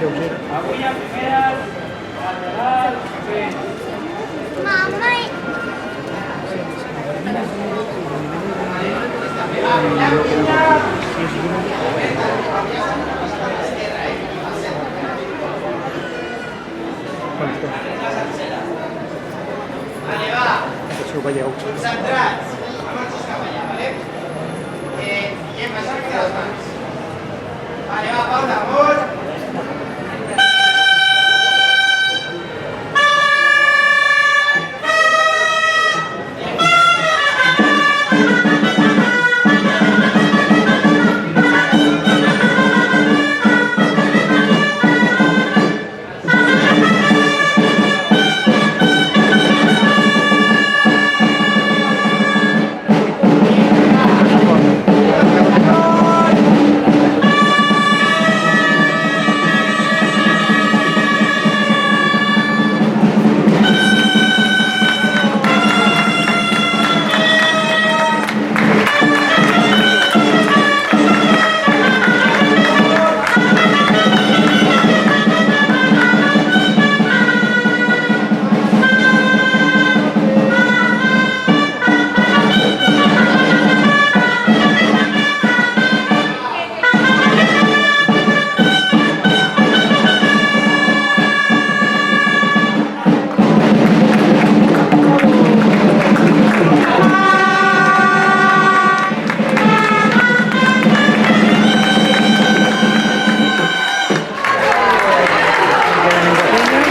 lleugera. Agulla primera, lateral, Mamma, Se ho veieu. Concentrats. Avanços cap allà, vale? Guillem, aixeca les mans. Vale, va, Paula, molt